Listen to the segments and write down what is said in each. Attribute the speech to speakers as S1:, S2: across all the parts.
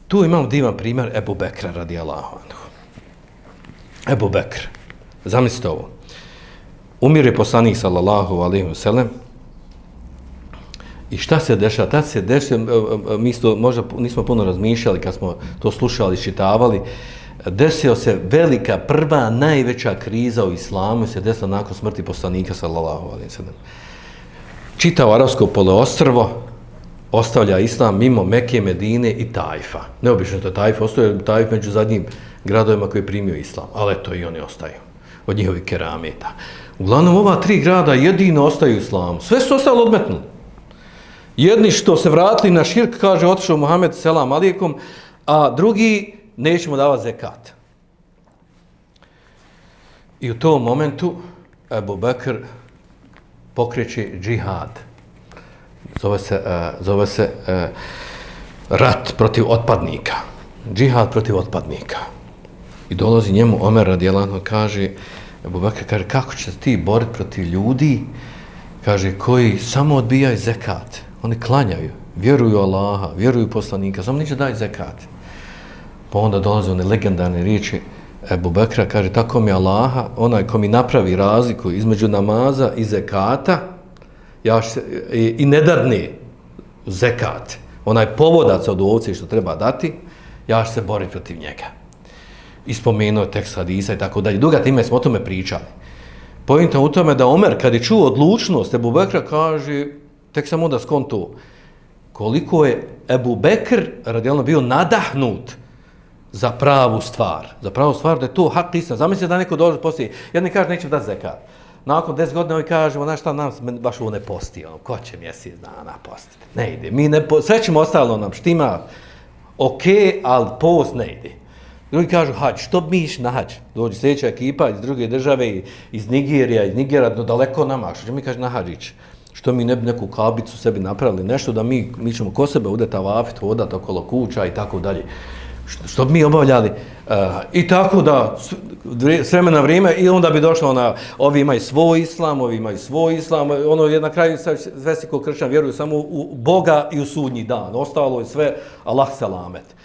S1: Tu imamo divan primjer Ebu Bekra radijallahu anhu. Ebu Bekr, zamislite ovo. Umire poslanik sallallahu alejhi ve sellem. I šta se dešava? Tad se dešava, mi to možda nismo puno razmišljali kad smo to slušali, čitavali. Desio se velika, prva, najveća kriza u islamu se desila nakon smrti poslanika sallallahu alejhi ve sellem. Čitavo arapsko poluostrvo ostavlja islam mimo Mekke, Medine i Tajfa. Neobično to Tajf ostaje, Tajf među zadnjim gradovima koji je primio islam, ali eto i oni ostaju od njihovih kerameta. Uglavnom ova 3 grada jedino ostaju u islamu. Sve su ostalo odmetnuli. Jedni što se vratili na širk, kaže otišao Muhammed selam alijekum, a drugi nećemo davati zekat. I u tom momentu Ebu Bekr pokreće džihad. Zove se rat protiv otpadnika. Džihad protiv otpadnika. I dolazi njemu Omer radijallahu anhu, kaže, Ebu Bekr kaže, kako će se ti boriti protiv ljudi, kaže, koji samo odbijaju zekat. Oni klanjaju, vjeruju Allaha, vjeruju poslanika, samo neće dati zekat. Pa onda dolaze one legendarne riječi Ebu Bekra, kaže, tako mi Allaha, onaj ko mi napravi razliku između namaza i zekata, i ne dadne zekat, onaj povodac od ovce što treba dati, ja ću se boriti protiv njega. I spomenuo tekst hadisa i tako dalje. Duga time smo o tome pričali. Pointa u tome da Omer, kad je čuo odlučnost Ebu Bekra, kaže, tek sam onda skonto koliko je Ebu Bekr radijalno bio nadahnut za pravu stvar. Za pravu stvar da je to hak istina. Zamislite da neko dođe poslije, jedni kaže nećemo dati zekat. Nakon 10 godina ovi kažemo, znaš šta, nam baš ovo ne posti, ko će mjesec dana postiti? Ne ide. Sve ćemo ostalo nam štima, ok, ali post ne ide. Drugi kažu, hađ, što bi mi išli na hađ? Dođe sljedeća ekipa iz druge države, iz Nigerija, iz Nigera, daleko nama, što će mi kaže na hađ ići? Što mi ne bi neku kabicu sebi napravili, nešto da mi ćemo ko sebe udeti tavafit, hodati okolo kuća i tako dalje. Što bi mi obavljali i tako da s vremena vrijeme i onda bi došlo na ovi imaju svoj islam, ono je na kraju sve si ko kršćan vjeruju samo u Boga i u sudnji dan, ostalo je sve Allah selamet.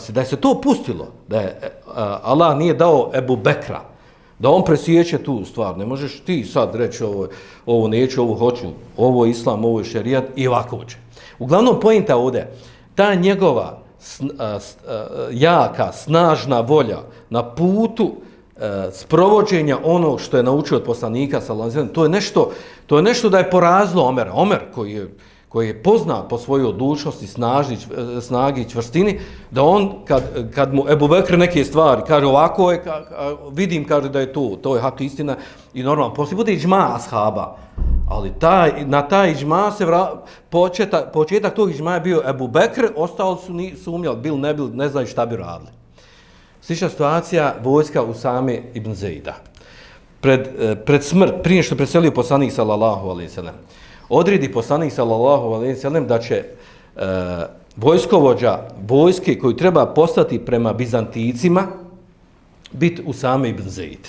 S1: Da je se to pustilo, da je Allah nije dao Ebu Bekra, da on presjeće tu stvar, ne možeš ti sad reći ovo neću, ovo hoću, ovo je islam, ovo je šerijat i ovako će. Uglavnom pojenta ovdje, ta njegova jaka, snažna volja na putu sprovođenja onog što je naučio od poslanika sallallahu alejhi ve sellem, to je nešto da je porazilo Omera. Omer koji je poznat po svojoj odlučnosti, snagi i čvrstini, da on kad mu Ebu Bekr neke stvari kaže ovako je, vidim kaže da je to je hak istina i normalno poslije bude iđma ashaba. Ali na taj iđma se početak tog iđma je bio Ebu Bekr, ostali su sumnjali, bil ne bil, ne znaju šta bi radili. Slična situacija vojska Usame ibn Zejda. Pred smrt, prije što preselio poslanik sallallahu alejhi ve sellem, odredi poslanik sallallahu alejhi ve sellem da će vojskovođa vojske koju treba postati prema Bizanticima biti Usame ibn Zejd.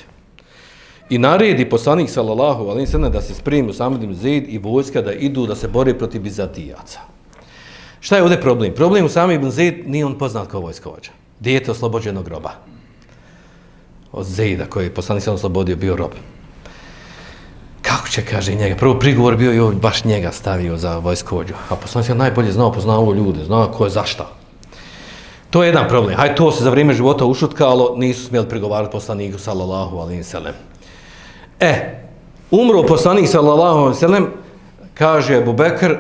S1: I naredi poslanik sallallahu alejhi ve sellem da se spremi Usame ibn Zejd i vojska da idu da se bore protiv Bizantijaca. Šta je ovdje problem? Problem Usame ibn Zejd nije on poznat kao vojskovođa. Dijete oslobođenog roba. Od Zejda koji je poslanik sallallahu oslobodio bio rob. Kako će, kaže, njega? Prvo prigovor bio i baš njega stavio za vojskovođu. A poslanik najbolje poznao ljude, znao ko je zašta. To je jedan problem. Hajde, to se za vrijeme života ušutkalo, nisu smjeli prigovarati poslaniku sallallahu alejhi ve sellem. Umro poslanik sallallahu alejhi ve sellem, kaže Ebu Bekr,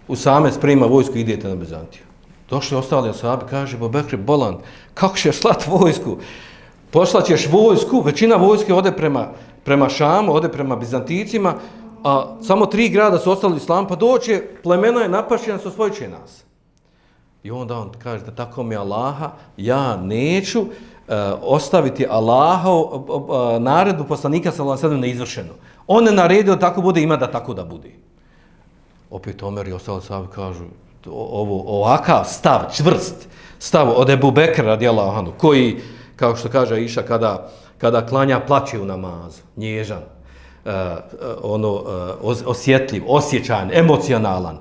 S1: Usame sprema vojsku, idete na Bizantiju. Došli ostali ashabi, kaže Ebu Bekr, bolan, kako ćeš slati vojsku? Poslaćeš vojsku, većina vojske ode prema Šamu, ode prema Bizanticima, a samo 3 grada su ostali islam, pa doće, plemena je napašćena, osvojit će nas. I onda on kaže da tako mi Allaha, ja neću ostaviti Allahov naredbu poslanika sallallahu alejhi ve sellem neizvršenu. On je naredio tako bude, ima da tako da bude. Opet Omer i ostali sahabi kažu ovakav stav, čvrst stav od Ebu Bekra radijallahu anhu, koji, kao što kaže Iša, kada klanja plaće u namazu, nježan. osjetljiv, osjećajan, emocionalan.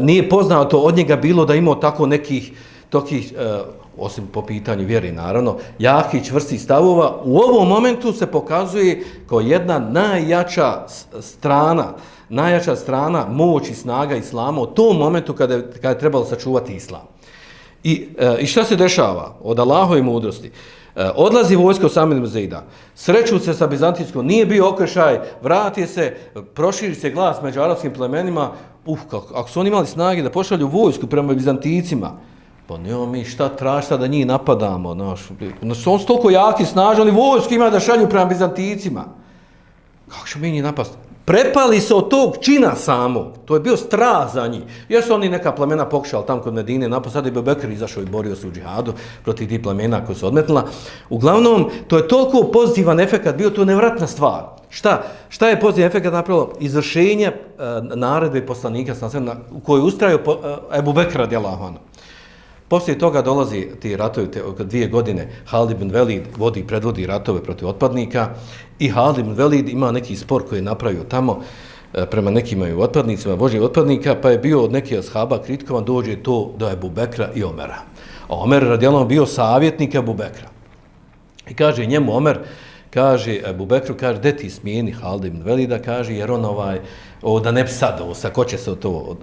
S1: Nije poznato od njega bilo da imao tako nekih osim po pitanju vjeri naravno, jakih čvrstih stavova. U ovom momentu se pokazuje kao jedna najjača strana moć i snaga islama u tom momentu kada je trebalo sačuvati islam. I šta se dešava? Od Allahove mudrosti. Odlazi vojska Osame ibn Zeida, sreću se sa Bizantijskom, nije bio okršaj, vrati se, proširi se glas među arapskim plemenima, ako su oni imali snage da pošalju vojsku prema Bizantijcima, pa nemamo mi šta tražiti da njih napadamo, oni su toliko jaki, snažni, vojsku ima da šalju prema Bizantijcima. Kako ćemo mi njih napasti? Prepali se od tog čina samog, to je bio strah za njih. Jesu oni neka plemena pokušali tamo kod Medine napast, sada je Ebu Bekr izašao i borio se u džihadu protiv tih plemena koji su odmetnula. Uglavnom, to je toliko pozitivan efekat, bio to nevratna stvar. Šta je pozitivan efekat napravilo? Izvršenje naredbe poslanika u kojoj ustrajao Ebu Bekr radijallahu anhu. Poslije toga dolazi ti ratovi, 2 godine Halid ibn Velid predvodi ratove protiv otpadnika i Halid ibn Velid ima neki spor koji je napravio tamo prema nekim otpadnicima, Božjih otpadnika, pa je bio od nekih ashaba kritikovan, dođe to do Ebu Bekra i Omera. A Omer radijallahu bio savjetnik Ebu Bekra. I kaže njemu Omer, kaže Ebu Bekru, kaže, de ti smijeni Halid ibn Velida, kaže, jer on da ne bi sad ko će se to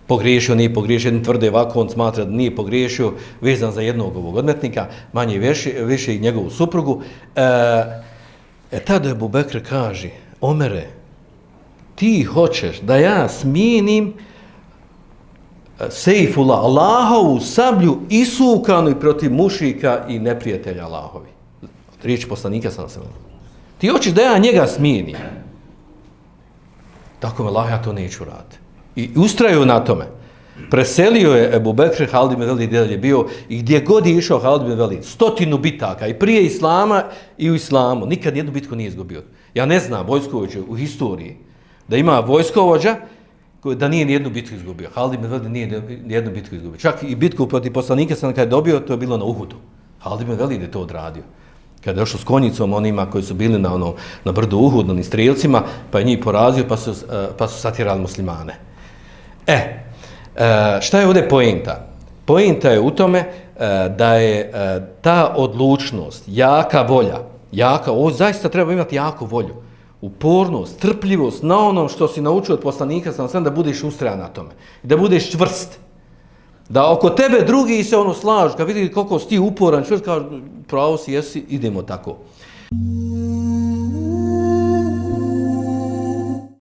S1: pogriješio, nije pogriješio, jedni tvrde ovako, on smatra da nije pogriješio, vezan za jednog ovog odmetnika, manje više i njegovu suprugu. Tada Ebu Bekr kaže, Omere, ti hoćeš da ja smijenim Sejfullah, Allahovu sablju isukanu i protiv mušika i neprijatelja Allahovi. Riječ poslanika sam. Ti hoćeš da ja njega smijenim. Tako me Allah, ja to neću raditi. I ustraju na tome. Preselio je Ebu Bekr, Halid ibn Velid je bio i gdje god je išao Halid ibn Velid, 100 bitaka i prije islama i u islamu. Nikad jednu bitku nije izgubio. Ja ne znam vojskovođa u historiji da ima vojskovođa da nije nijednu bitku izgubio. Halid ibn Velid nije nijednu bitku izgubio. Čak i bitku protiv poslanika sam kad je dobio, to je bilo na Uhudu. Halid ibn Velid je to odradio. Kada je došao s konjicom onima koji su bili na brdu Uhud, onim strijelcima, pa je njih porazio pa su satjerali muslimane. Šta je ovdje poenta? Poenta je u tome da je ta odlučnost, jaka volja, ovo zaista treba imati jaku volju, upornost, strpljivost na onom što si naučio od poslanika, sam da budeš ustrajan na tome, da budeš čvrst, da oko tebe drugi se slažu, kad vidi koliko si ti uporan, čvrst, kao pravo si, jesi, idemo tako.